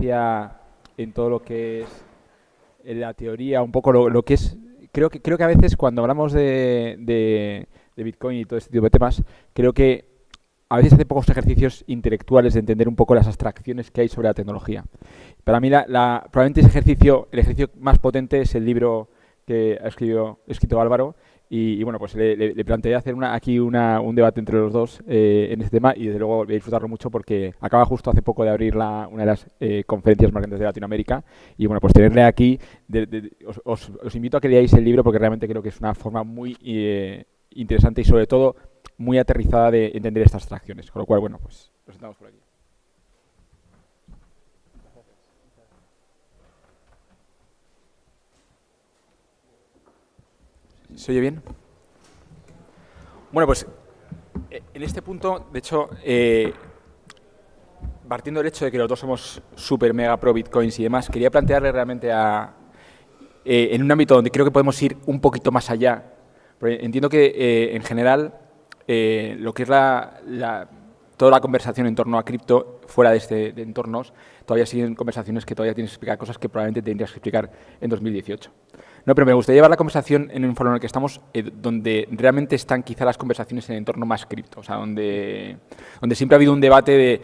diferencia en todo lo que es la teoría, un poco lo que es... Creo que a veces cuando hablamos de Bitcoin y todo este tipo de temas, creo que a veces hace pocos ejercicios intelectuales de entender un poco las abstracciones que hay sobre la tecnología. Para mí, probablemente el ejercicio más potente es el libro que ha escrito Álvaro. Y bueno, pues le planteé hacer un debate entre los dos en este tema, y desde luego voy a disfrutarlo mucho porque acaba justo hace poco de abrir una de las conferencias más grandes de Latinoamérica. Y bueno, pues tenerle aquí, os invito a que leáis el libro porque realmente creo que es una forma muy interesante y sobre todo muy aterrizada de entender estas abstracciones. Con lo cual, bueno, pues nos sentamos por aquí. ¿Se oye bien? Bueno, pues en este punto, de hecho, partiendo del hecho de que los dos somos super mega pro bitcoins y demás, quería plantearle realmente en un ámbito donde creo que podemos ir un poquito más allá. Porque entiendo que en general lo que es toda la conversación en torno a cripto, fuera de entornos, todavía siguen conversaciones que todavía tienes que explicar cosas que probablemente tendrías que explicar en 2018. No, pero me gustaría llevar la conversación en un foro en el que estamos, donde realmente están quizá las conversaciones en el entorno más cripto, o sea, donde siempre ha habido un debate de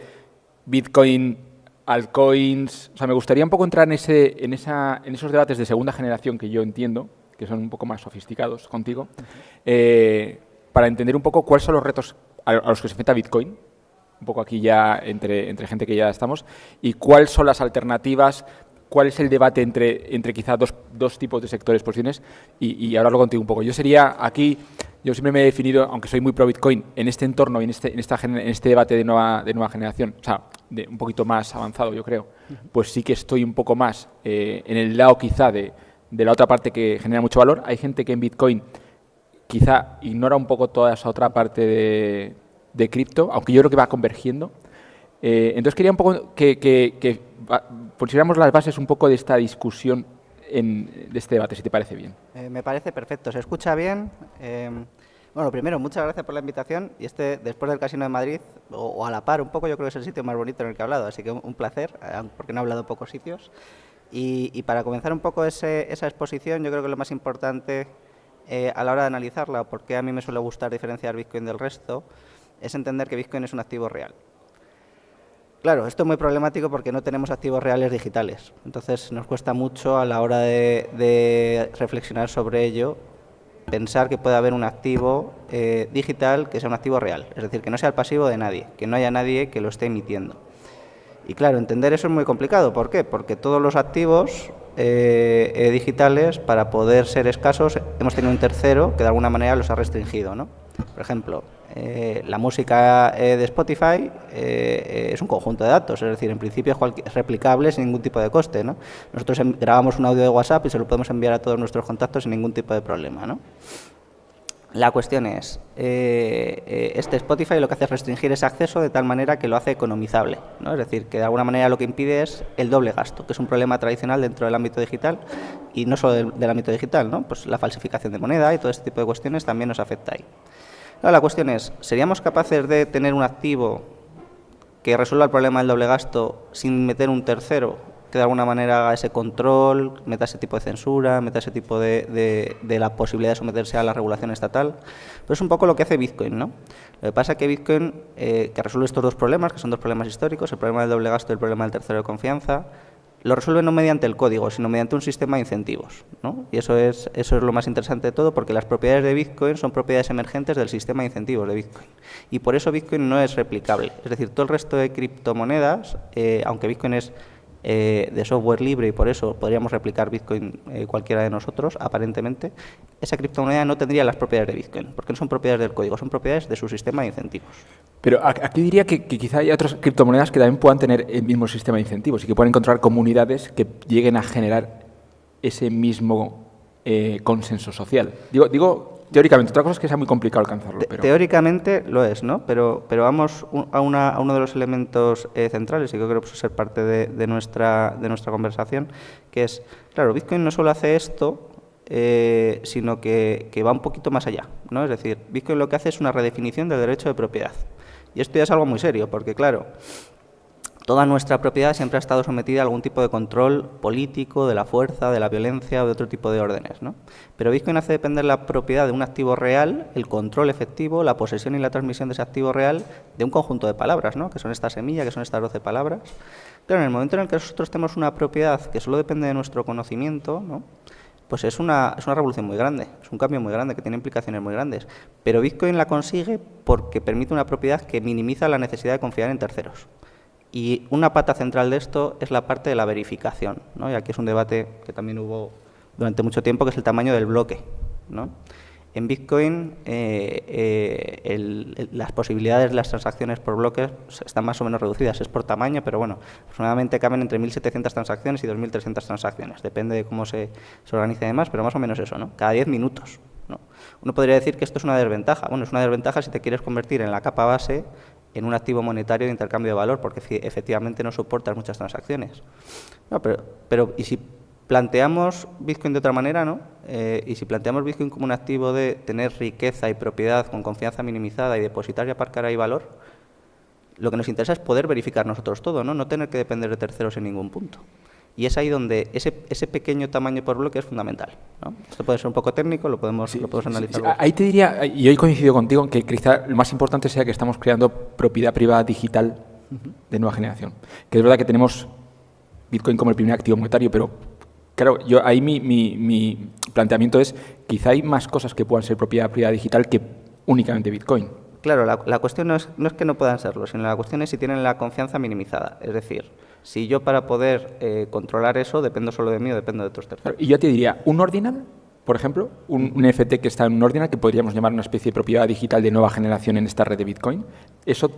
Bitcoin, altcoins. O sea, me gustaría un poco entrar en esos debates de segunda generación que yo entiendo, que son un poco más sofisticados contigo, para entender un poco cuáles son los retos a los que se enfrenta Bitcoin, un poco aquí ya entre gente que ya estamos, y cuáles son las alternativas, cuál es el debate entre quizá dos tipos de sectores, posiciones, y hablarlo contigo un poco. Yo siempre me he definido, aunque soy muy pro Bitcoin, en este entorno y en este debate de nueva generación, o sea, un poquito más avanzado, yo creo, pues sí que estoy un poco más en el lado quizá de la otra parte que genera mucho valor. Hay gente que en Bitcoin quizá ignora un poco toda esa otra parte de cripto, aunque yo creo que va convergiendo. Entonces quería un poco que pusiéramos las bases un poco de esta discusión, de este debate, si te parece bien. Me parece perfecto, se escucha bien. Bueno, primero, muchas gracias por la invitación. Y después del Casino de Madrid, o a la par un poco, yo creo que es el sitio más bonito en el que he hablado, así que un placer, porque no he hablado en pocos sitios. Y para comenzar un poco esa exposición, yo creo que lo más importante a la hora de analizarla, o porque a mí me suele gustar diferenciar Bitcoin del resto, es entender que Bitcoin es un activo real. Claro, esto es muy problemático porque no tenemos activos reales digitales. Entonces nos cuesta mucho a la hora de reflexionar sobre ello, pensar que puede haber un activo digital que sea un activo real. Es decir, que no sea el pasivo de nadie, que no haya nadie que lo esté emitiendo. Y claro, entender eso es muy complicado. ¿Por qué? Porque todos los activos digitales, para poder ser escasos, hemos tenido un tercero que de alguna manera los ha restringido, ¿no? Por ejemplo, la música de Spotify es un conjunto de datos, es decir, en principio es replicable sin ningún tipo de coste, ¿no? Nosotros grabamos un audio de WhatsApp y se lo podemos enviar a todos nuestros contactos sin ningún tipo de problema, ¿no? La cuestión es, este Spotify lo que hace es restringir ese acceso de tal manera que lo hace economizable, ¿no? Es decir, que de alguna manera lo que impide es el doble gasto, que es un problema tradicional dentro del ámbito digital, y no solo del ámbito digital, ¿no? Pues la falsificación de moneda y todo este tipo de cuestiones también nos afecta ahí. Ahora, la cuestión es, ¿seríamos capaces de tener un activo que resuelva el problema del doble gasto sin meter un tercero que de alguna manera haga ese control, meta ese tipo de censura, meta ese tipo de la posibilidad de someterse a la regulación estatal? Pues es un poco lo que hace Bitcoin, ¿no? Lo que pasa es que Bitcoin, que resuelve estos dos problemas, que son dos problemas históricos, el problema del doble gasto y el problema del tercero de confianza, lo resuelve no mediante el código, sino mediante un sistema de incentivos, ¿no? Y eso es lo más interesante de todo, porque las propiedades de Bitcoin son propiedades emergentes del sistema de incentivos de Bitcoin. Y por eso Bitcoin no es replicable. Es decir, todo el resto de criptomonedas, aunque Bitcoin es de software libre y por eso podríamos replicar Bitcoin cualquiera de nosotros, aparentemente, esa criptomoneda no tendría las propiedades de Bitcoin, porque no son propiedades del código, son propiedades de su sistema de incentivos. Pero aquí diría que quizá hay otras criptomonedas que también puedan tener el mismo sistema de incentivos y que puedan encontrar comunidades que lleguen a generar ese mismo consenso social. Digo teóricamente, otra cosa es que sea muy complicado alcanzarlo. Pero... Teóricamente lo es, ¿no? Pero vamos a uno de los elementos centrales, y que creo que puede ser parte de nuestra conversación, que es, claro, Bitcoin no solo hace esto, sino que va un poquito más allá, ¿no? Es decir, Bitcoin lo que hace es una redefinición del derecho de propiedad. Y esto ya es algo muy serio, porque claro, toda nuestra propiedad siempre ha estado sometida a algún tipo de control político, de la fuerza, de la violencia o de otro tipo de órdenes, ¿no? Pero Bitcoin hace depender la propiedad de un activo real, el control efectivo, la posesión y la transmisión de ese activo real de un conjunto de palabras, ¿no? Que son esta semilla, que son estas 12 palabras. Claro, en el momento en el que nosotros tenemos una propiedad que solo depende de nuestro conocimiento, ¿no? Pues es una revolución muy grande, es un cambio muy grande que tiene implicaciones muy grandes. Pero Bitcoin la consigue porque permite una propiedad que minimiza la necesidad de confiar en terceros. Y una pata central de esto es la parte de la verificación, ¿no? Y aquí es un debate que también hubo durante mucho tiempo, que es el tamaño del bloque, ¿no? En Bitcoin las posibilidades de las transacciones por bloques están más o menos reducidas, es por tamaño, pero bueno, aproximadamente caben entre 1.700 transacciones y 2.300 transacciones, depende de cómo se organice y demás, pero más o menos eso, ¿no? Cada 10 minutos, ¿no? Uno podría decir que esto es una desventaja. Bueno, es una desventaja si te quieres convertir en la capa base en un activo monetario de intercambio de valor, porque efectivamente no soportas muchas transacciones. No, pero ¿y si planteamos Bitcoin de otra manera, ¿no? Y si planteamos Bitcoin como un activo de tener riqueza y propiedad con confianza minimizada y depositar y aparcar ahí valor, lo que nos interesa es poder verificar nosotros todo, ¿no? No tener que depender de terceros en ningún punto. Y es ahí donde ese pequeño tamaño por bloque es fundamental, ¿no? Esto puede ser un poco técnico, lo podemos analizar. Sí. Ahí te diría, y hoy coincido contigo, en que quizá lo más importante sea que estamos creando propiedad privada digital de nueva generación. Que es verdad que tenemos Bitcoin como el primer activo monetario, pero claro, yo ahí mi planteamiento es, quizá hay más cosas que puedan ser propiedad privada digital que únicamente Bitcoin. Claro, la cuestión no es que no puedan serlo, sino la cuestión es si tienen la confianza minimizada. Es decir, si yo para poder controlar eso dependo solo de mí o dependo de otros terceros. Y yo te diría, un ordinal, por ejemplo, un NFT que está en un ordinal, que podríamos llamar una especie de propiedad digital de nueva generación en esta red de Bitcoin, eso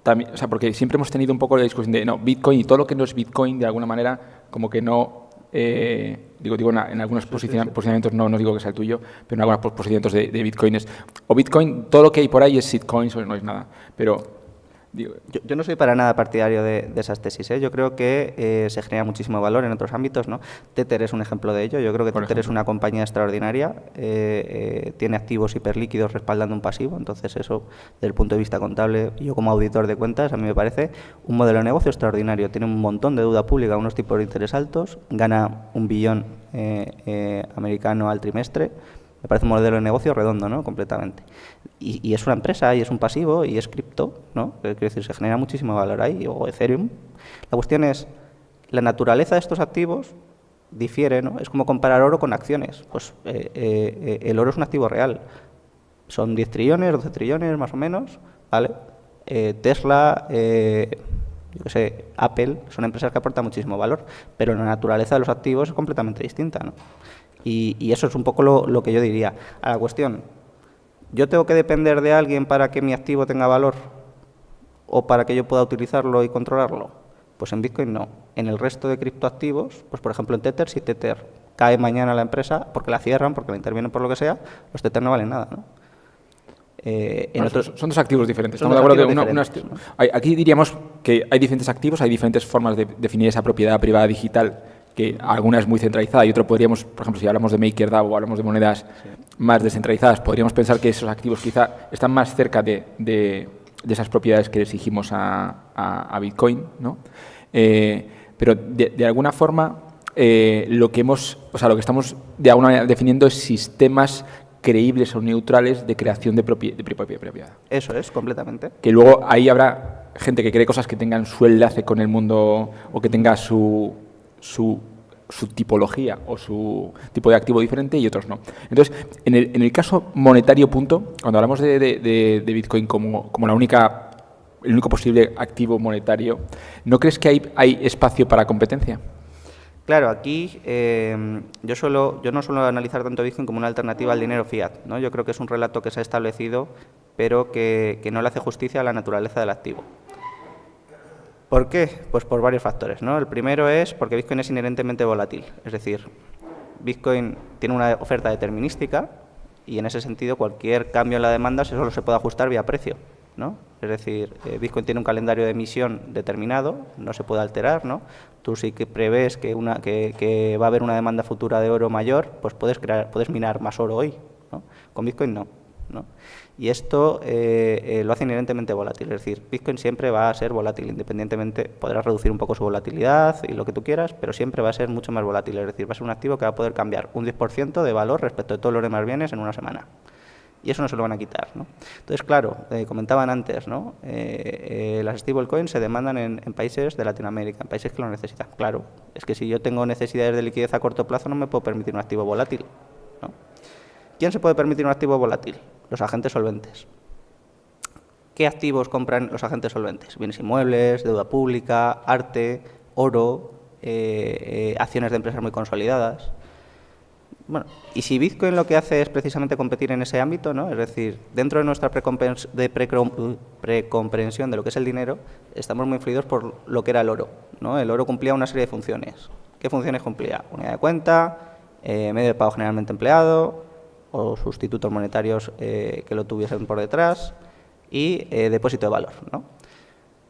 también, o sea, porque siempre hemos tenido un poco la discusión de, no, Bitcoin y todo lo que no es Bitcoin, de alguna manera, como que no... en algunos posicionamientos, no digo que sea el tuyo, pero en algunos posicionamientos de Bitcoin o Bitcoin, todo lo que hay por ahí es shitcoins o no es nada, pero... Yo no soy para nada partidario de esas tesis, ¿eh? Yo creo que se genera muchísimo valor en otros ámbitos, ¿no? Tether es un ejemplo de ello. Yo creo que Tether es una compañía extraordinaria, tiene activos hiperlíquidos respaldando un pasivo, entonces eso, desde el punto de vista contable, yo como auditor de cuentas, a mí me parece un modelo de negocio extraordinario. Tiene un montón de deuda pública, unos tipos de interés altos, gana $1 billón americano al trimestre. Me parece un modelo de negocio redondo, ¿no? Completamente. Y es una empresa, y es un pasivo, y es cripto, ¿no? Quiero decir, se genera muchísimo valor ahí, o Ethereum. La cuestión es, la naturaleza de estos activos difiere, ¿no? Es como comparar oro con acciones. Pues el oro es un activo real. Son 10 trillones, 12 trillones, más o menos, ¿vale? Tesla, yo qué sé, Apple, son empresas que aportan muchísimo valor, pero la naturaleza de los activos es completamente distinta, ¿no? Y eso es un poco lo que yo diría. A la cuestión, ¿yo tengo que depender de alguien para que mi activo tenga valor o para que yo pueda utilizarlo y controlarlo? Pues en Bitcoin no. En el resto de criptoactivos, pues por ejemplo en Tether, si Tether cae mañana la empresa porque la cierran, porque la intervienen por lo que sea, los Tether no valen nada, ¿no? Son dos activos diferentes. Estamos de acuerdo que ¿no? Aquí diríamos que hay diferentes activos, hay diferentes formas de definir esa propiedad privada digital, que alguna es muy centralizada y otra podríamos, por ejemplo, si hablamos de MakerDAO o hablamos de monedas más descentralizadas, podríamos pensar que esos activos quizá están más cerca de esas propiedades que exigimos a Bitcoin, ¿no? Pero de alguna forma lo que estamos de alguna manera definiendo es sistemas creíbles o neutrales de creación de propiedad. Eso es, completamente. Que luego ahí habrá gente que cree cosas que tengan su enlace con el mundo o que tenga su tipología o su tipo de activo diferente y otros no. Entonces, en el caso monetario punto, cuando hablamos de Bitcoin como el único posible activo monetario, ¿no crees que hay espacio para competencia? Claro, aquí yo no suelo analizar tanto Bitcoin como una alternativa al dinero fiat, ¿no? Yo creo que es un relato que se ha establecido, pero que no le hace justicia a la naturaleza del activo. ¿Por qué? Pues por varios factores, ¿no? El primero es porque Bitcoin es inherentemente volátil, es decir, Bitcoin tiene una oferta determinística y en ese sentido cualquier cambio en la demanda solo se puede ajustar vía precio, ¿no? Es decir, Bitcoin tiene un calendario de emisión determinado, no se puede alterar, ¿no? Tú sí que prevés que va a haber una demanda futura de oro mayor, pues puedes minar más oro hoy, ¿no? Con Bitcoin no. ¿no? Y esto lo hace inherentemente volátil, es decir, Bitcoin siempre va a ser volátil, independientemente, podrás reducir un poco su volatilidad y lo que tú quieras, pero siempre va a ser mucho más volátil, es decir, va a ser un activo que va a poder cambiar un 10% de valor respecto de todos los demás bienes en una semana. Y eso no se lo van a quitar, ¿no? Entonces, claro, comentaban antes, ¿no? Las stablecoins se demandan en países de Latinoamérica, en países que lo necesitan. Claro, es que si yo tengo necesidades de liquidez a corto plazo no me puedo permitir un activo volátil, ¿no? ¿Quién se puede permitir un activo volátil? Los agentes solventes. ¿Qué activos compran los agentes solventes? Bienes inmuebles, deuda pública, arte, oro, acciones de empresas muy consolidadas. Bueno, y si Bitcoin lo que hace es precisamente competir en ese ámbito, ¿no? Es decir, dentro de nuestra precomprensión de lo que es el dinero, estamos muy influidos por lo que era el oro, ¿no? El oro cumplía una serie de funciones. ¿Qué funciones cumplía? Unidad de cuenta, medio de pago generalmente empleado, o sustitutos monetarios que lo tuviesen por detrás, y depósito de valor, ¿no?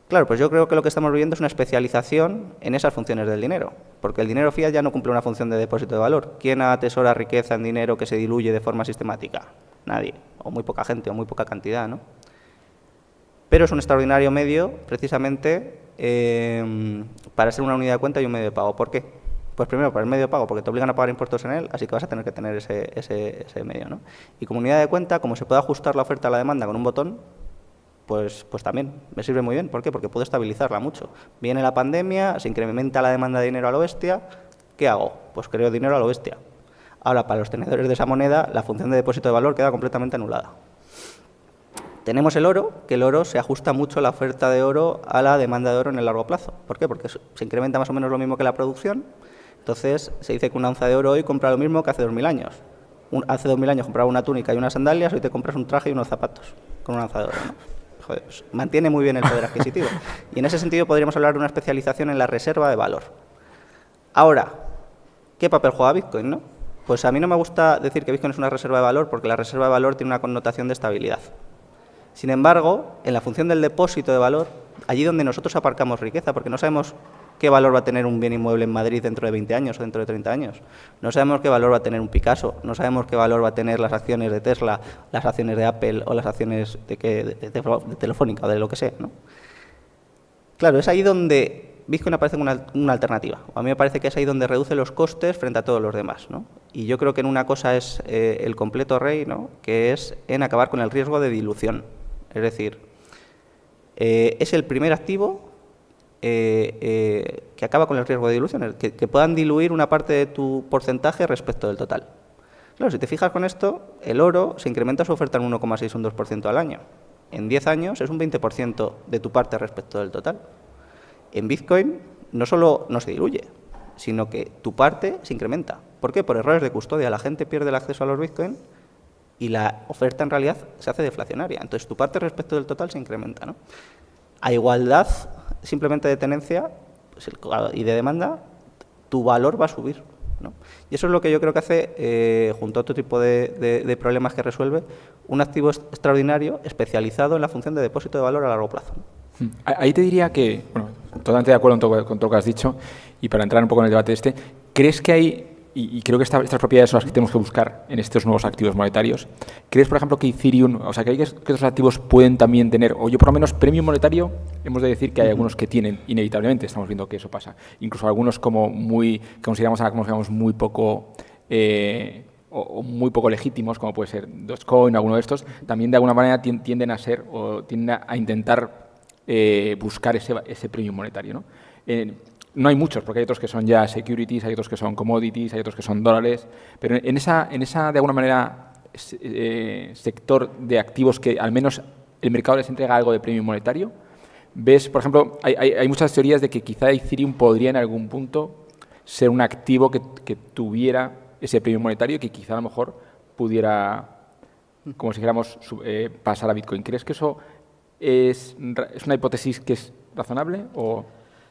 Claro, pues yo creo que lo que estamos viviendo es una especialización en esas funciones del dinero, porque el dinero fiat ya no cumple una función de depósito de valor. ¿Quién atesora riqueza en dinero que se diluye de forma sistemática? Nadie, o muy poca gente, o muy poca cantidad, ¿no? Pero es un extraordinario medio, precisamente, para ser una unidad de cuenta y un medio de pago. ¿Por qué? Pues primero, para el medio de pago, porque te obligan a pagar impuestos en él, así que vas a tener que tener ese medio, ¿no? Y como unidad de cuenta, como se puede ajustar la oferta a la demanda con un botón, pues también me sirve muy bien. ¿Por qué? Porque puedo estabilizarla mucho. Viene la pandemia, se incrementa la demanda de dinero a lo bestia, ¿qué hago? Pues creo dinero a lo bestia. Ahora, para los tenedores de esa moneda, la función de depósito de valor queda completamente anulada. Tenemos el oro, que el oro se ajusta mucho la oferta de oro a la demanda de oro en el largo plazo. ¿Por qué? Porque se incrementa más o menos lo mismo que la producción. Entonces, se dice que una onza de oro hoy compra lo mismo que hace 2000 años. Hace 2000 años compraba una túnica y unas sandalias, hoy te compras un traje y unos zapatos con una onza de oro, ¿no? Joder, pues mantiene muy bien el poder adquisitivo. Y en ese sentido podríamos hablar de una especialización en la reserva de valor. Ahora, ¿qué papel juega Bitcoin, no? Pues a mí no me gusta decir que Bitcoin es una reserva de valor porque la reserva de valor tiene una connotación de estabilidad. Sin embargo, en la función del depósito de valor, allí donde nosotros aparcamos riqueza, porque no sabemos qué valor va a tener un bien inmueble en Madrid dentro de 20 años o dentro de 30 años. No sabemos qué valor va a tener un Picasso, no sabemos qué valor va a tener las acciones de Tesla, las acciones de Apple o las acciones de Telefónica o de lo que sea, ¿no? Claro, es ahí donde Bitcoin aparece como una alternativa. A mí me parece que es ahí donde reduce los costes frente a todos los demás, ¿no? Y yo creo que en una cosa es el completo rey, ¿no? Que es en acabar con el riesgo de dilución. Es decir, es el primer activo que acaba con el riesgo de dilución, que puedan diluir una parte de tu porcentaje respecto del total. Claro, si te fijas con esto, el oro se incrementa su oferta en 1,6 o un 2% al año. En 10 años es un 20% de tu parte respecto del total. En Bitcoin no solo no se diluye, sino que tu parte se incrementa. ¿Por qué? Por errores de custodia. La gente pierde el acceso a los Bitcoin y la oferta en realidad se hace deflacionaria. Entonces tu parte respecto del total se incrementa, ¿no? A igualdad simplemente de tenencia y de demanda, tu valor va a subir, ¿no? Y eso es lo que yo creo que hace, junto a otro tipo de problemas que resuelve, un activo extraordinario especializado en la función de depósito de valor a largo plazo, ¿no? Ahí te diría que, bueno, totalmente de acuerdo con todo lo que has dicho, y para entrar un poco en el debate ¿crees que hay, y creo que estas propiedades son las que tenemos que buscar en estos nuevos activos monetarios, crees, por ejemplo, que Ethereum, o sea, que otros activos pueden también tener, o yo por lo menos premium monetario, hemos de decir que hay algunos que tienen, inevitablemente, estamos viendo que eso pasa, incluso algunos como que consideramos muy poco o muy poco legítimos, como puede ser Dogecoin o alguno de estos, también de alguna manera tienden a ser o tienden a intentar buscar ese premium monetario, ¿no? No hay muchos, porque hay otros que son ya securities, hay otros que son commodities, hay otros que son dólares, pero en esa de alguna manera, sector de activos que al menos el mercado les entrega algo de premium monetario, ves, por ejemplo, hay muchas teorías de que quizá Ethereum podría en algún punto ser un activo que tuviera ese premium monetario y que quizá a lo mejor pudiera, como si dijéramos, pasar a Bitcoin. ¿Crees que eso es una hipótesis que es razonable o...?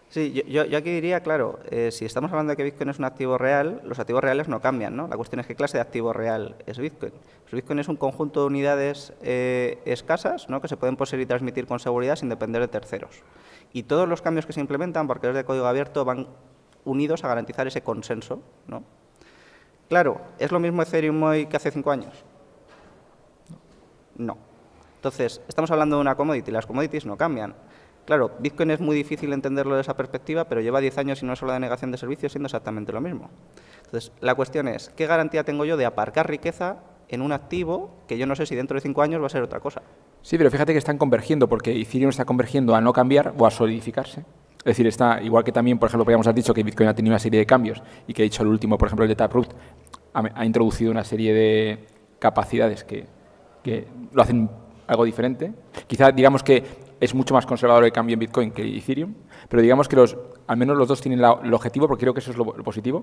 Sí, yo aquí diría, claro, si estamos hablando de que Bitcoin es un activo real, los activos reales no cambian, ¿no? La cuestión es qué clase de activo real es Bitcoin. Pues Bitcoin es un conjunto de unidades escasas, ¿no? Que se pueden poseer y transmitir con seguridad sin depender de terceros. Y todos los cambios que se implementan, porque es de código abierto, van unidos a garantizar ese consenso, ¿no? Claro, ¿es lo mismo Ethereum hoy que hace 5 años? No. Entonces, estamos hablando de una commodity, las commodities no cambian. Claro, Bitcoin es muy difícil entenderlo de esa perspectiva, pero lleva 10 años y no solo de negación de servicios siendo exactamente lo mismo. Entonces, la cuestión es, ¿qué garantía tengo yo de aparcar riqueza en un activo que yo no sé si dentro de 5 años va a ser otra cosa? Sí, pero fíjate que están convergiendo, porque Ethereum está convergiendo a no cambiar o a solidificarse. Es decir, está igual que también, por ejemplo, podríamos haber dicho que Bitcoin ha tenido una serie de cambios y que ha dicho el último, por ejemplo, el de Taproot, ha introducido una serie de capacidades que lo hacen algo diferente. Quizá digamos que es mucho más conservador el cambio en Bitcoin que Ethereum, pero digamos que al menos los dos tienen el objetivo, porque creo que eso es lo positivo,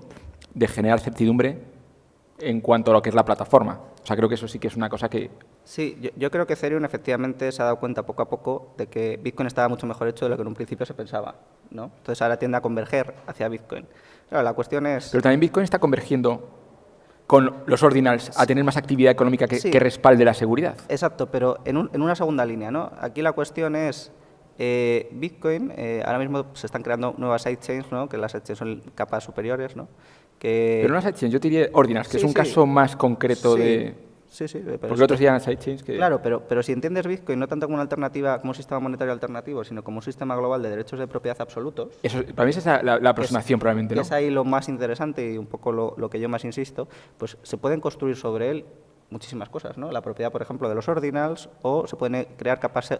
de generar certidumbre en cuanto a lo que es la plataforma. O sea, creo que eso sí que es una cosa que... Sí, yo creo que Ethereum efectivamente se ha dado cuenta poco a poco de que Bitcoin estaba mucho mejor hecho de lo que en un principio se pensaba, ¿no? Entonces ahora tiende a converger hacia Bitcoin. Claro, la cuestión es... Pero también Bitcoin está convergiendo con los ordinals a tener más actividad económica que respalde la seguridad. Exacto, pero en una segunda línea, ¿no? Aquí la cuestión es... Bitcoin, ahora mismo se están creando nuevas sidechains, ¿no? Que las sidechains son capas superiores, ¿no? Pero no sidechains, yo te diría ordinals, que es un caso más concreto de... Sí, porque otros dirían sidechains que... Claro, pero si entiendes Bitcoin no tanto como una alternativa, como un sistema monetario alternativo, sino como un sistema global de derechos de propiedad absolutos... Eso, para mí esa es la aproximación, probablemente, ¿no? Es ahí lo más interesante y un poco lo que yo más insisto, pues se pueden construir sobre él muchísimas cosas, ¿no? La propiedad, por ejemplo, de los ordinals, o se pueden crear capas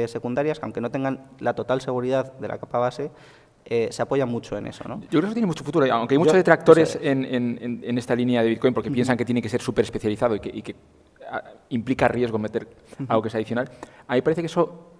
secundarias que, aunque no tengan la total seguridad de la capa base, se apoya mucho en eso, ¿no? Yo creo que eso tiene mucho futuro, aunque hay muchos detractores en esta línea de Bitcoin porque piensan que tiene que ser súper especializado y que implica riesgo meter algo que es adicional. A mí me parece que eso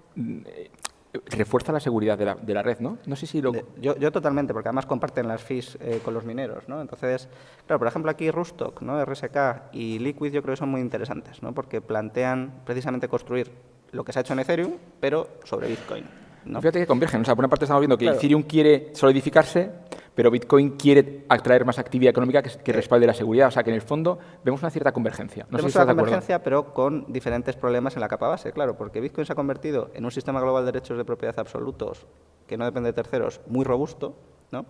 refuerza la seguridad de la red, ¿no? No sé si lo... Yo totalmente, porque además comparten las fees con los mineros, ¿no? Entonces, claro, por ejemplo, aquí Rustock, ¿no? RSK y Liquid yo creo que son muy interesantes, ¿no? Porque plantean precisamente construir lo que se ha hecho en Ethereum, pero sobre Bitcoin, ¿no? Fíjate que convergen. O sea, por una parte estamos viendo que Ethereum quiere solidificarse, pero Bitcoin quiere atraer más actividad económica que respalde la seguridad. O sea, que en el fondo vemos una cierta convergencia. No vemos sé si una convergencia, pero con diferentes problemas en la capa base, claro, porque Bitcoin se ha convertido en un sistema global de derechos de propiedad absolutos que no depende de terceros, muy robusto, ¿no?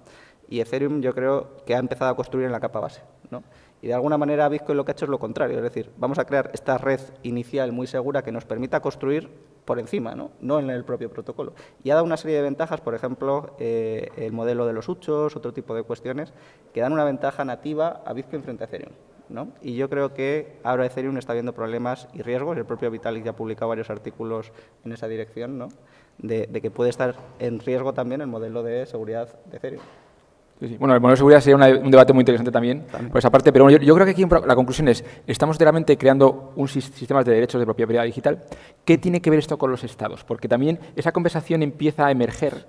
Y Ethereum yo creo que ha empezado a construir en la capa base, ¿no? Y de alguna manera Bitcoin lo que ha hecho es lo contrario, es decir, vamos a crear esta red inicial muy segura que nos permita construir por encima, no en el propio protocolo. Y ha dado una serie de ventajas, por ejemplo, el modelo de los huchos, otro tipo de cuestiones, que dan una ventaja nativa a Bitcoin frente a Ethereum, ¿no? Y yo creo que ahora Ethereum está viendo problemas y riesgos, el propio Vitalik ya ha publicado varios artículos en esa dirección, ¿no? De que puede estar en riesgo también el modelo de seguridad de Ethereum. Sí. Bueno, el modelo de seguridad sería un debate muy interesante también, por esa parte, pero bueno, yo creo que aquí la conclusión es, estamos realmente creando un sistema de derechos de propiedad digital. ¿Qué tiene que ver esto con los estados? Porque también esa conversación empieza a emerger,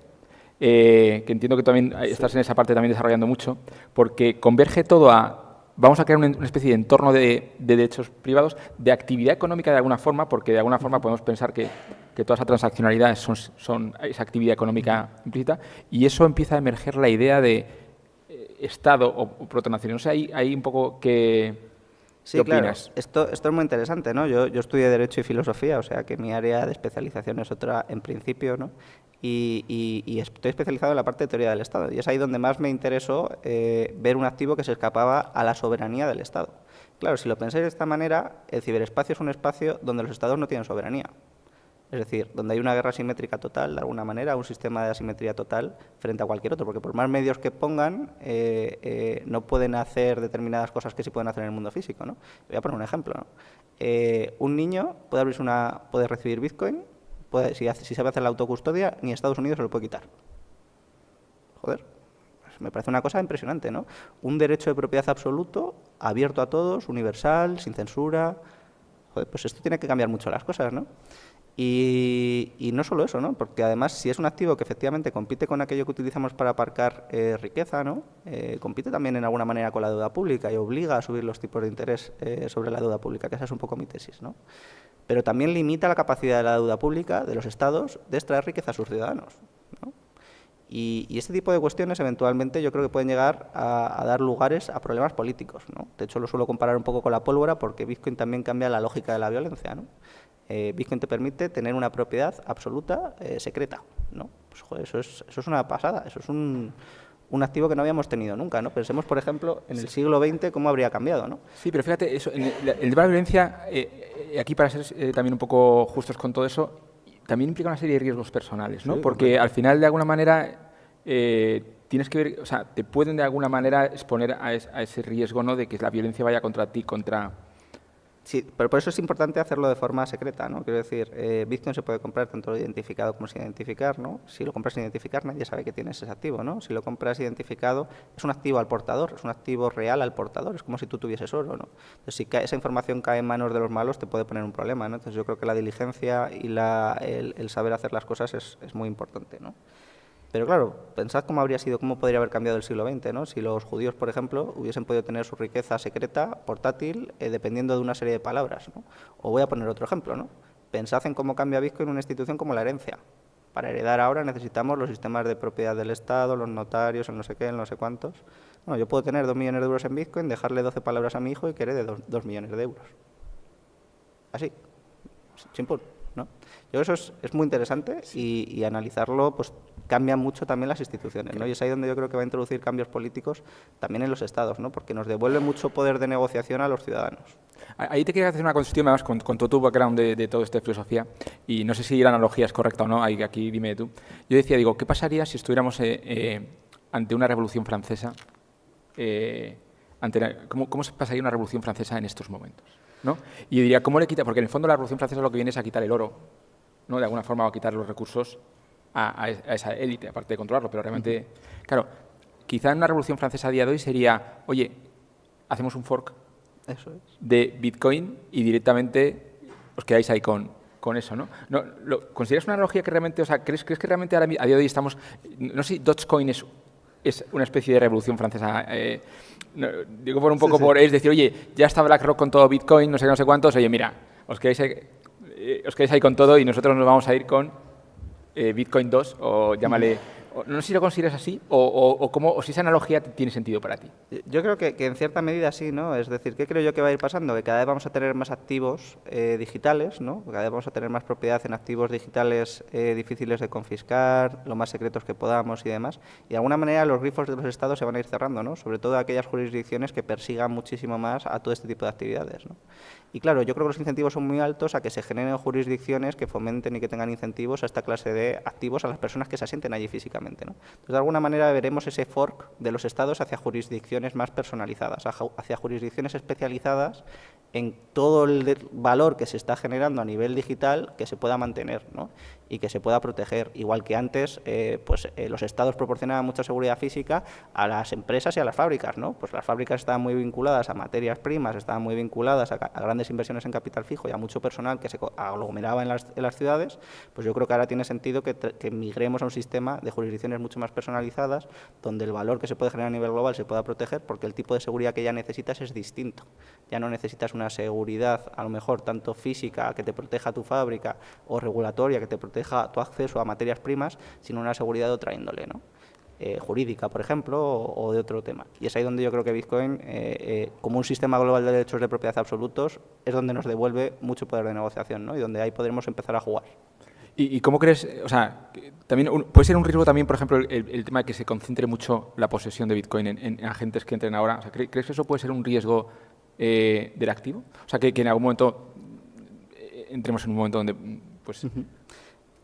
que entiendo que también estás en esa parte también desarrollando mucho, porque converge todo a, vamos a crear una especie de entorno de derechos privados, de actividad económica de alguna forma, porque de alguna forma podemos pensar que toda esa transaccionalidad son esa actividad económica implícita, y eso empieza a emerger la idea de Estado o protonación. No sé, hay un poco ¿qué opinas? Claro. Esto es muy interesante, ¿no? Yo estudié Derecho y Filosofía, o sea que mi área de especialización es otra en principio, ¿no? Y estoy especializado en la parte de teoría del Estado, y es ahí donde más me interesó ver un activo que se escapaba a la soberanía del Estado. Claro, si lo pensáis de esta manera, el ciberespacio es un espacio donde los Estados no tienen soberanía. Es decir, donde hay una guerra asimétrica total, de alguna manera, un sistema de asimetría total frente a cualquier otro, porque por más medios que pongan, no pueden hacer determinadas cosas que sí pueden hacer en el mundo físico, ¿no? Voy a poner un ejemplo, ¿no? Un niño puede recibir Bitcoin, si sabe hacer la autocustodia, ni Estados Unidos se lo puede quitar. Joder, pues me parece una cosa impresionante, ¿no? Un derecho de propiedad absoluto, abierto a todos, universal, sin censura. Joder, pues esto tiene que cambiar mucho las cosas, ¿no? Y no solo eso, ¿no? Porque además, si es un activo que efectivamente compite con aquello que utilizamos para aparcar riqueza, ¿no? Compite también en alguna manera con la deuda pública y obliga a subir los tipos de interés sobre la deuda pública, que esa es un poco mi tesis, ¿no? Pero también limita la capacidad de la deuda pública de los estados de extraer riqueza a sus ciudadanos, ¿no? Y este tipo de cuestiones eventualmente yo creo que pueden llegar a dar lugares a problemas políticos, ¿no? De hecho, lo suelo comparar un poco con la pólvora porque Bitcoin también cambia la lógica de la violencia, ¿no? Bitcoin te permite tener una propiedad absoluta secreta, ¿no? Pues, joder, eso es una pasada, eso es un un activo que no habíamos tenido nunca, ¿no? Pensemos, por ejemplo, en el siglo XX cómo habría cambiado, ¿no? Sí, pero fíjate, eso, en el tema de la violencia, aquí para ser también un poco justos con todo eso, también implica una serie de riesgos personales, ¿no? Sí, Porque al final, de alguna manera, tienes que ver, o sea, te pueden de alguna manera exponer a ese riesgo, ¿no? De que la violencia vaya contra ti, contra... Sí, pero por eso es importante hacerlo de forma secreta, ¿no? Quiero decir, Bitcoin se puede comprar tanto identificado como sin identificar, ¿no? Si lo compras sin identificar, nadie sabe que tienes ese activo, ¿no? Si lo compras identificado, es un activo al portador, es un activo real al portador, es como si tú tuvieses oro, ¿no? Entonces, si esa información cae en manos de los malos, te puede poner un problema, ¿no? Entonces, yo creo que la diligencia y el saber hacer las cosas es muy importante, ¿no? Pero claro, pensad cómo habría sido, cómo podría haber cambiado el siglo XX, ¿no? Si los judíos, por ejemplo, hubiesen podido tener su riqueza secreta, portátil, dependiendo de una serie de palabras, ¿no? O voy a poner otro ejemplo, ¿no? Pensad en cómo cambia Bitcoin una institución como la herencia. Para heredar ahora necesitamos los sistemas de propiedad del Estado, los notarios, el no sé qué, el no sé cuántos. Bueno, yo puedo tener 2 millones de euros en Bitcoin, dejarle 12 palabras a mi hijo y que herede 2 millones de euros. Así, simple, ¿no? Yo creo que eso es muy interesante y analizarlo, pues cambia mucho también las instituciones, ¿no? Y es ahí donde yo creo que va a introducir cambios políticos también en los estados, ¿no? Porque nos devuelve mucho poder de negociación a los ciudadanos. Ahí te quería hacer una cuestión, además, con todo tu background de todo esto de filosofía, y no sé si la analogía es correcta o no, aquí dime tú. Yo decía, digo, ¿qué pasaría si estuviéramos ante una revolución francesa? ¿Cómo se pasaría una revolución francesa en estos momentos? ¿No? Y yo diría, ¿cómo le quita? Porque en el fondo la revolución francesa lo que viene es a quitar el oro, ¿no? De alguna forma, a quitar los recursos a esa élite, aparte de controlarlo, pero realmente, claro, quizá en una revolución francesa a día de hoy sería, oye, hacemos un fork Eso es. de Bitcoin y directamente os quedáis ahí con eso, ¿no? ¿Consideras una analogía que realmente, o sea, ¿crees que realmente a día de hoy estamos, no sé si Dogecoin es una especie de revolución francesa? Digo por un poco Sí. es decir, oye, ya está BlackRock con todo Bitcoin, no sé cuántos, oye, mira, os quedáis ahí con todo y nosotros nos vamos a ir con Bitcoin 2 o llámale... No sé si lo consideras así o si esa analogía tiene sentido para ti. Yo creo que en cierta medida sí, ¿no? Es decir, ¿qué creo yo que va a ir pasando? Que cada vez vamos a tener más activos digitales, ¿no? Cada vez vamos a tener más propiedad en activos digitales difíciles de confiscar, lo más secretos que podamos y demás. Y de alguna manera los grifos de los estados se van a ir cerrando, ¿no? Sobre todo aquellas jurisdicciones que persigan muchísimo más a todo este tipo de actividades, ¿no? Y claro, yo creo que los incentivos son muy altos a que se generen jurisdicciones que fomenten y que tengan incentivos a esta clase de activos a las personas que se asienten allí físicamente, ¿no? Entonces, de alguna manera veremos ese fork de los estados hacia jurisdicciones más personalizadas, hacia jurisdicciones especializadas en todo el valor que se está generando a nivel digital que se pueda mantener, ¿no? Y que se pueda proteger. Igual que antes, los estados proporcionaban mucha seguridad física a las empresas y a las fábricas, ¿no? Pues las fábricas estaban muy vinculadas a materias primas, estaban muy vinculadas a grandes inversiones en capital fijo y a mucho personal que se aglomeraba en las ciudades. Pues yo creo que ahora tiene sentido que migremos a un sistema de jurisdicciones mucho más personalizadas, donde el valor que se puede generar a nivel global se pueda proteger, porque el tipo de seguridad que ya necesitas es distinto. Ya no necesitas una seguridad, a lo mejor, tanto física, que te proteja tu fábrica, o regulatoria, que te proteja tu acceso a materias primas, sino una seguridad de otra índole, ¿no? Jurídica, por ejemplo, o de otro tema. Y es ahí donde yo creo que Bitcoin, como un sistema global de derechos de propiedad absolutos, es donde nos devuelve mucho poder de negociación, ¿no? Y donde ahí podremos empezar a jugar. ¿Y cómo crees, o sea, también puede ser un riesgo también, por ejemplo, el tema de que se concentre mucho la posesión de Bitcoin en agentes que entren ahora? O sea, ¿crees que eso puede ser un riesgo del activo? O sea, que en algún momento entremos en un momento donde, pues...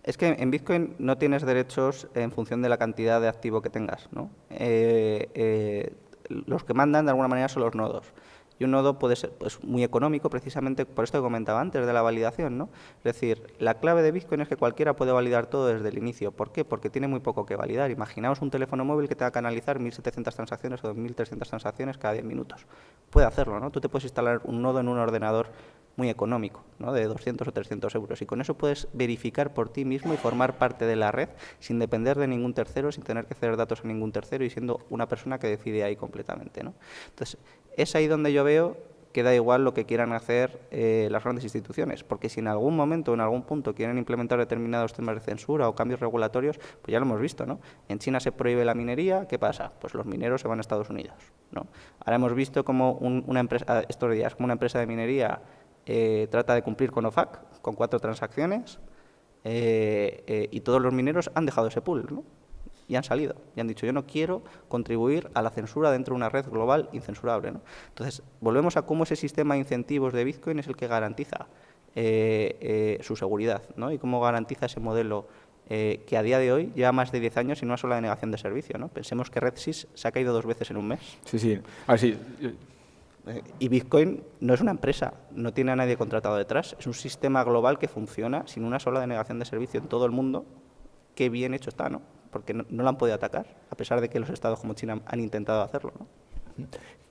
Es que en Bitcoin no tienes derechos en función de la cantidad de activo que tengas, ¿no? Los que mandan de alguna manera son los nodos. Y un nodo puede ser pues, muy económico, precisamente por esto que comentaba antes de la validación, ¿no? Es decir, la clave de Bitcoin es que cualquiera puede validar todo desde el inicio. ¿Por qué? Porque tiene muy poco que validar. Imaginaos un teléfono móvil que tenga que analizar 1.700 transacciones o 2.300 transacciones cada 10 minutos. Puede hacerlo, ¿no? Tú te puedes instalar un nodo en un ordenador muy económico, ¿no? De 200 o 300 euros. Y con eso puedes verificar por ti mismo y formar parte de la red sin depender de ningún tercero, sin tener que ceder datos a ningún tercero y siendo una persona que decide ahí completamente, ¿no? Entonces, es ahí donde yo veo que da igual lo que quieran hacer las grandes instituciones, porque si en algún momento o en algún punto quieren implementar determinados temas de censura o cambios regulatorios, pues ya lo hemos visto, ¿no? En China se prohíbe la minería, ¿qué pasa? Pues los mineros se van a Estados Unidos, ¿no? Ahora hemos visto como una empresa, estos días, como una empresa de minería trata de cumplir con OFAC, con 4 transacciones, y todos los mineros han dejado ese pool, ¿no? y han salido y han dicho yo no quiero contribuir a la censura dentro de una red global incensurable, ¿no? Entonces, volvemos a cómo ese sistema de incentivos de Bitcoin es el que garantiza su seguridad, ¿no? Y cómo garantiza ese modelo que a día de hoy lleva más de 10 años sin una sola denegación de servicio, ¿no? Pensemos que RedSys se ha caído 2 veces en un mes. Sí, sí. A ver, sí. Y Bitcoin no es una empresa, no tiene a nadie contratado detrás, es un sistema global que funciona sin una sola denegación de servicio en todo el mundo. Qué bien hecho está, ¿no? Porque no lo han podido atacar, a pesar de que los estados como China han intentado hacerlo, ¿no?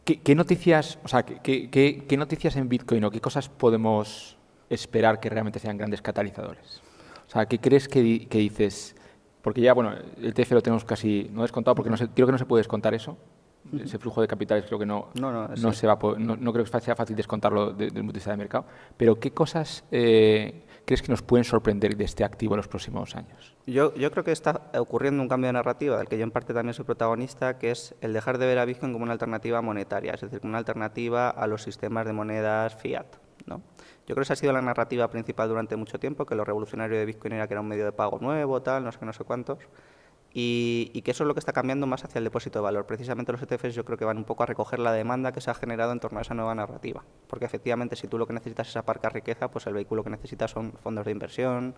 ¿Qué noticias, o sea, qué noticias en Bitcoin o qué cosas podemos esperar que realmente sean grandes catalizadores? O sea, ¿qué crees que dices? Porque ya, bueno, el TF lo tenemos casi no descontado, porque creo que no se puede descontar eso. Ese flujo de capitales creo que no se va a poder, no creo que sea fácil descontarlo desde el punto de vista de mercado. Pero ¿qué cosas crees que nos pueden sorprender de este activo en los próximos años? Yo creo que está ocurriendo un cambio de narrativa, del que yo en parte también soy protagonista, que es el dejar de ver a Bitcoin como una alternativa monetaria, es decir, como una alternativa a los sistemas de monedas fiat, ¿no? Yo creo que esa ha sido la narrativa principal durante mucho tiempo, que lo revolucionario de Bitcoin era que era un medio de pago nuevo, tal, no sé cuántos. Y que eso es lo que está cambiando más hacia el depósito de valor. Precisamente los ETFs yo creo que van un poco a recoger la demanda que se ha generado en torno a esa nueva narrativa. Porque efectivamente si tú lo que necesitas es aparcar riqueza, pues el vehículo que necesitas son fondos de inversión,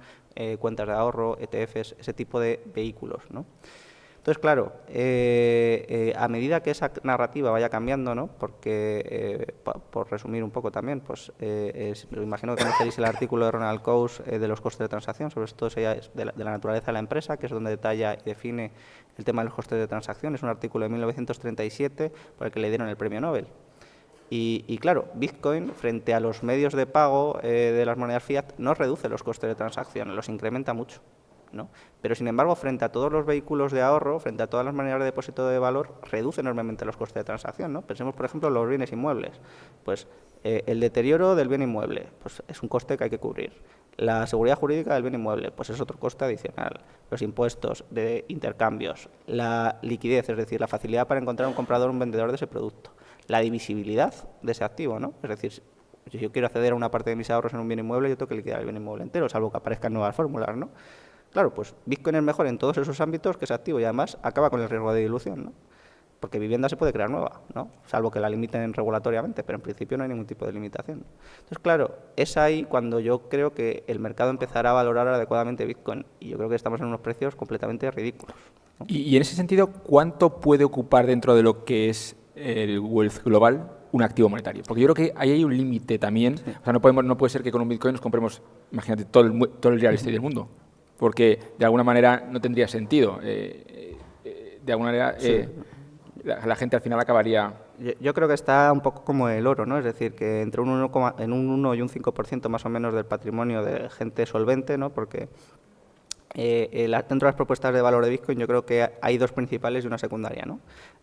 cuentas de ahorro, ETFs, ese tipo de vehículos, ¿no? Entonces, claro, a medida que esa narrativa vaya cambiando, ¿no? Porque, por resumir un poco también, pues me imagino que conoceréis el artículo de Ronald Coase de los costes de transacción, sobre esto es de la naturaleza de la empresa, que es donde detalla y define el tema de los costes de transacción. Es un artículo de 1937 por el que le dieron el premio Nobel. Y claro, Bitcoin, frente a los medios de pago de las monedas fiat, no reduce los costes de transacción, los incrementa mucho, ¿no? Pero sin embargo, frente a todos los vehículos de ahorro, frente a todas las maneras de depósito de valor, reduce enormemente los costes de transacción, ¿no? Pensemos, por ejemplo, en los bienes inmuebles. Pues el deterioro del bien inmueble, pues es un coste que hay que cubrir. La seguridad jurídica del bien inmueble, pues es otro coste adicional. Los impuestos de intercambios, la liquidez, es decir, la facilidad para encontrar un comprador o un vendedor de ese producto, la divisibilidad de ese activo, ¿no? Es decir, si yo quiero acceder a una parte de mis ahorros en un bien inmueble, yo tengo que liquidar el bien inmueble entero, salvo que aparezcan nuevas fórmulas, ¿no? Claro, pues Bitcoin es mejor en todos esos ámbitos que ese activo y además acaba con el riesgo de dilución, ¿no? Porque vivienda se puede crear nueva, ¿no? Salvo que la limiten regulatoriamente, pero en principio no hay ningún tipo de limitación. Entonces, claro, es ahí cuando yo creo que el mercado empezará a valorar adecuadamente Bitcoin y yo creo que estamos en unos precios completamente ridículos, ¿no? Y en ese sentido, ¿cuánto puede ocupar dentro de lo que es el wealth global un activo monetario? Porque yo creo que ahí hay un límite también. Sí. O sea, no puede ser que con un Bitcoin nos compremos, imagínate, todo el real estate del mundo, porque de alguna manera no tendría sentido. De alguna manera la gente al final acabaría... Yo creo que está un poco como el oro, ¿no? Es decir, que entre un 1 y un 5% más o menos del patrimonio de gente solvente, ¿no? Porque dentro de las propuestas de valor de Bitcoin yo creo que hay dos principales y una secundaria, ¿no?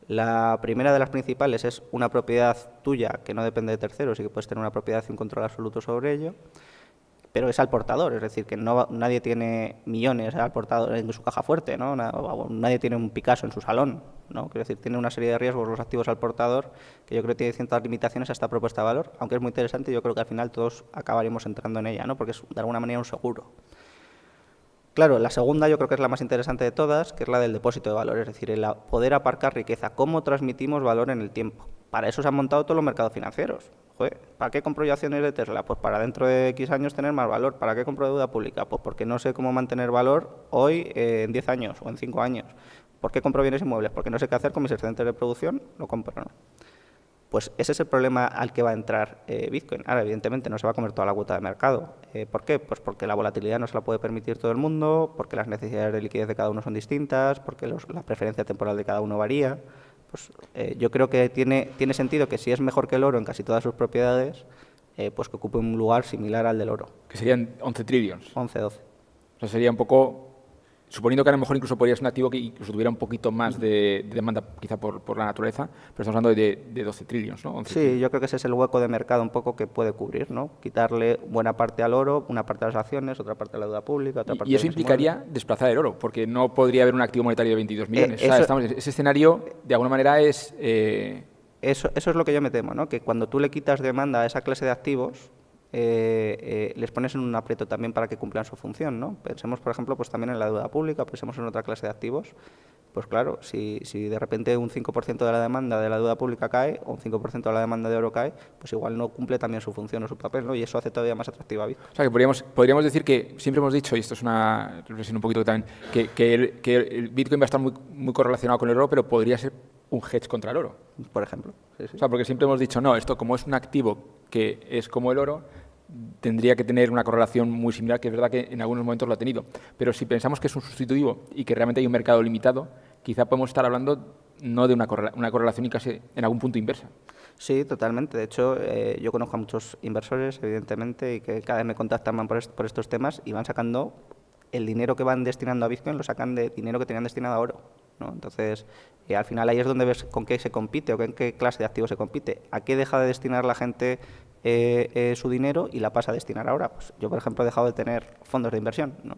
La primera de las principales es una propiedad tuya que no depende de terceros y que puedes tener una propiedad y un control absoluto sobre ello, pero es al portador, es decir, que nadie tiene millones al portador en su caja fuerte, ¿no? Nadie tiene un Picasso en su salón, ¿no? Quiero decir, tiene una serie de riesgos los activos al portador que yo creo que tiene ciertas limitaciones a esta propuesta de valor, aunque es muy interesante, yo creo que al final todos acabaremos entrando en ella, ¿no? Porque es de alguna manera un seguro. Claro, la segunda yo creo que es la más interesante de todas, que es la del depósito de valor, es decir, el poder aparcar riqueza. ¿Cómo transmitimos valor en el tiempo? Para eso se han montado todos los mercados financieros. Joder, ¿para qué compro yo acciones de Tesla? Pues para dentro de X años tener más valor. ¿Para qué compro deuda pública? Pues porque no sé cómo mantener valor hoy en 10 años o en 5 años. ¿Por qué compro bienes inmuebles? Porque no sé qué hacer con mis excedentes de producción, lo compro, ¿no? Pues ese es el problema al que va a entrar Bitcoin. Ahora, evidentemente, no se va a comer toda la cuota de mercado. ¿Por qué? Pues porque la volatilidad no se la puede permitir todo el mundo, porque las necesidades de liquidez de cada uno son distintas, porque la preferencia temporal de cada uno varía. Pues yo creo que tiene sentido que si es mejor que el oro en casi todas sus propiedades, pues que ocupe un lugar similar al del oro. Que serían 11 trillions. 11, 12. O sea, sería un poco... Suponiendo que a lo mejor incluso podría ser un activo que incluso tuviera un poquito más de demanda, quizá por la naturaleza, pero estamos hablando de 12 trillions, ¿no? 11 sí, yo creo que ese es el hueco de mercado un poco que puede cubrir, ¿no? Quitarle buena parte al oro, una parte a las acciones, otra parte a la deuda pública, otra parte... Y eso implicaría desplazar el oro, porque no podría haber un activo monetario de 22 millones. O sea, ese escenario, de alguna manera, es... Eso es lo que yo me temo, ¿no? Que cuando tú le quitas demanda a esa clase de activos... les pones en un aprieto también para que cumplan su función, ¿no? Pensemos, por ejemplo, pues también en la deuda pública, pensemos en otra clase de activos pues claro, si de repente un 5% de la demanda de la deuda pública cae, o un 5% de la demanda de oro cae, pues igual no cumple también su función o su papel, ¿no? Y eso hace todavía más atractiva Bitcoin. O sea, que podríamos decir que siempre hemos dicho, y esto es una reflexión un poquito también, que el Bitcoin va a estar muy correlacionado con el oro, pero podría ser un hedge contra el oro. Por ejemplo. Sí, sí. O sea, porque siempre hemos dicho, no, esto como es un activo que es como el oro, tendría que tener una correlación muy similar, que es verdad que en algunos momentos lo ha tenido. Pero si pensamos que es un sustitutivo y que realmente hay un mercado limitado, quizá podemos estar hablando no de una correlación y casi en algún punto inversa. Sí, totalmente. De hecho, yo conozco a muchos inversores, evidentemente, y que cada vez me contactan más por estos temas y van sacando el dinero que van destinando a Bitcoin, lo sacan de dinero que tenían destinado a oro, ¿no? Entonces, al final ahí es donde ves con qué se compite o en qué clase de activos se compite. ¿A qué deja de destinar la gente su dinero y la pasa a destinar ahora? Pues yo, por ejemplo, he dejado de tener fondos de inversión, ¿no?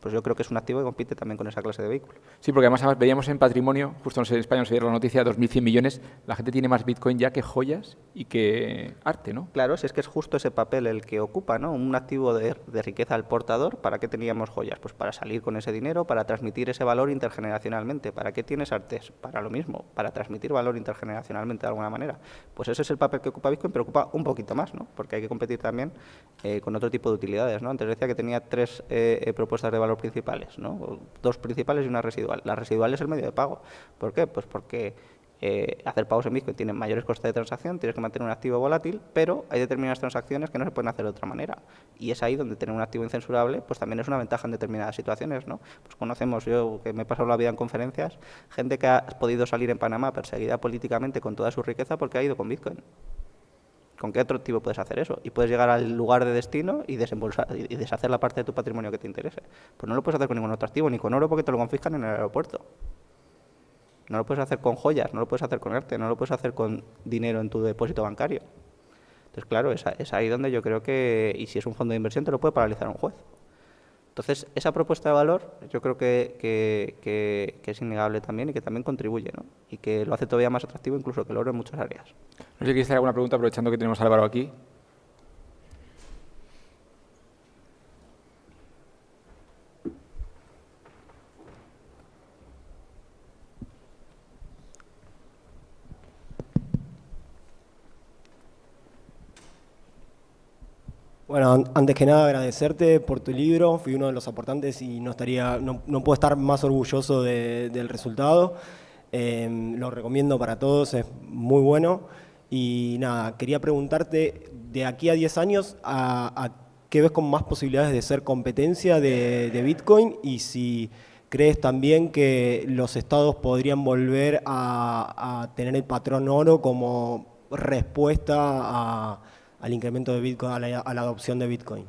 Pues yo creo que es un activo que compite también con esa clase de vehículo. Sí, porque además veíamos en patrimonio, justo en España nos dio la noticia, 2.100 millones, la gente tiene más Bitcoin ya que joyas y que arte, ¿no? Claro, si es que es justo ese papel el que ocupa, ¿no? Un activo de riqueza al portador. ¿Para qué teníamos joyas? Pues para salir con ese dinero, para transmitir ese valor intergeneracionalmente. ¿Para qué tienes artes? Para lo mismo, para transmitir valor intergeneracionalmente de alguna manera. Pues ese es el papel que ocupa Bitcoin, pero ocupa un poquito más, ¿no? Porque hay que competir también con otro tipo de utilidades, ¿no? Antes decía que tenía 3 propuestas de valor principales, ¿no? 2 principales y una residual. La residual es el medio de pago. ¿Por qué? Pues porque hacer pagos en Bitcoin tiene mayores costes de transacción, tienes que mantener un activo volátil, pero hay determinadas transacciones que no se pueden hacer de otra manera. Y es ahí donde tener un activo incensurable pues también es una ventaja en determinadas situaciones, ¿no? Pues conocemos, yo que me he pasado la vida en conferencias, gente que ha podido salir en Panamá perseguida políticamente con toda su riqueza porque ha ido con Bitcoin. ¿Con qué otro activo puedes hacer eso? Y puedes llegar al lugar de destino y desembolsar y deshacer la parte de tu patrimonio que te interese. Pues no lo puedes hacer con ningún otro activo, ni con oro porque te lo confiscan en el aeropuerto. No lo puedes hacer con joyas, no lo puedes hacer con arte, no lo puedes hacer con dinero en tu depósito bancario. Entonces, claro, es ahí donde yo creo que, y si es un fondo de inversión, te lo puede paralizar un juez. Entonces, esa propuesta de valor yo creo que es innegable también y que también contribuye, ¿no? Y que lo hace todavía más atractivo incluso que el oro en muchas áreas. No sé si quieres hacer alguna pregunta aprovechando que tenemos a Álvaro aquí. Bueno, antes que nada agradecerte por tu libro, fui uno de los aportantes y no puedo estar más orgulloso del resultado. Lo recomiendo para todos, es muy bueno. Y nada, quería preguntarte, de aquí a 10 años, ¿a qué ves con más posibilidades de ser competencia de Bitcoin? Y si crees también que los estados podrían volver a tener el patrón oro como respuesta al incremento de Bitcoin, a la adopción de Bitcoin.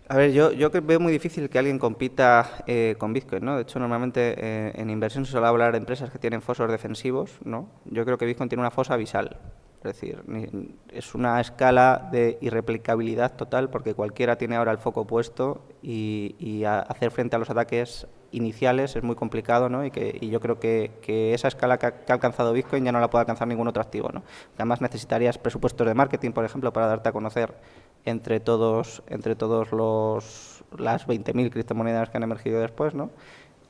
A ver, yo veo muy difícil que alguien compita con Bitcoin, ¿no? De hecho, normalmente en inversión se suele hablar de empresas que tienen fosos defensivos, ¿no? Yo creo que Bitcoin tiene una fosa abisal. Es decir, es una escala de irreplicabilidad total porque cualquiera tiene ahora el foco puesto y hacer frente a los ataques iniciales es muy complicado, ¿no? Y yo creo que esa escala que ha alcanzado Bitcoin ya no la puede alcanzar ningún otro activo, ¿no? Además necesitarías presupuestos de marketing, por ejemplo, para darte a conocer entre todos las 20.000 criptomonedas que han emergido después, ¿no?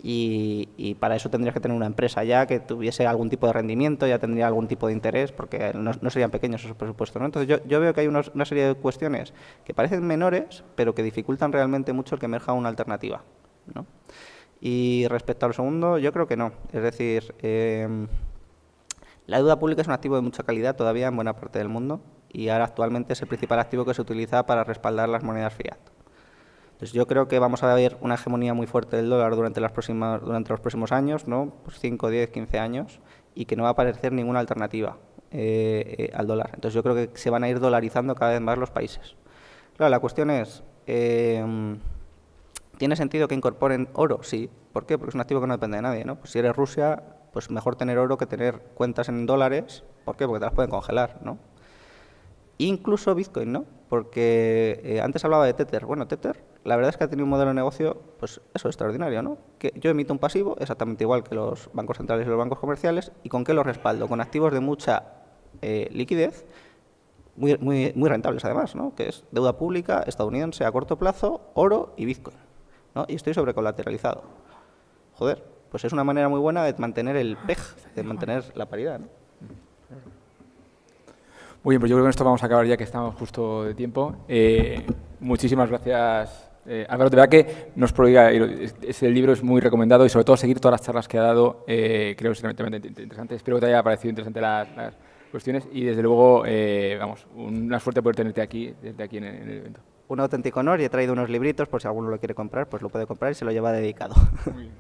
Y para eso tendrías que tener una empresa ya que tuviese algún tipo de rendimiento, ya tendría algún tipo de interés, porque no serían pequeños esos presupuestos, ¿no? Entonces yo veo que hay una serie de cuestiones que parecen menores, pero que dificultan realmente mucho el que emerja una alternativa, ¿no? Y respecto a lo segundo, yo creo que no. Es decir, la deuda pública es un activo de mucha calidad todavía en buena parte del mundo y ahora actualmente es el principal activo que se utiliza para respaldar las monedas fiat. Entonces yo creo que vamos a ver una hegemonía muy fuerte del dólar durante los próximos años, ¿no? Pues 5, 10, 15 años, y que no va a aparecer ninguna alternativa al dólar. Entonces yo creo que se van a ir dolarizando cada vez más los países. Claro, la cuestión es, ¿tiene sentido que incorporen oro? Sí. ¿Por qué? Porque es un activo que no depende de nadie, ¿no? Pues si eres Rusia, pues mejor tener oro que tener cuentas en dólares. ¿Por qué? Porque te las pueden congelar, ¿no? Incluso Bitcoin, ¿no? Porque antes hablaba de Tether. Bueno, Tether, la verdad es que ha tenido un modelo de negocio, pues eso, extraordinario, ¿no? Que yo emito un pasivo, exactamente igual que los bancos centrales y los bancos comerciales, ¿y con qué lo respaldo? Con activos de mucha liquidez, muy rentables además, ¿no? Que es deuda pública estadounidense a corto plazo, oro y Bitcoin, ¿no? Y estoy sobrecolateralizado. Joder, pues es una manera muy buena de mantener el PEG, de mantener la paridad, ¿no? Muy bien, pues yo creo que con esto vamos a acabar ya que estamos justo de tiempo. Muchísimas gracias, Álvaro. De verdad que no os prohíba, ese libro es muy recomendado y sobre todo seguir todas las charlas que ha dado, creo que es realmente interesante. Espero que te haya parecido interesante las cuestiones y desde luego, vamos, una suerte poder tenerte aquí, desde aquí en el evento. Un auténtico honor y he traído unos libritos, por si alguno lo quiere comprar, pues lo puede comprar y se lo lleva dedicado. Muy bien.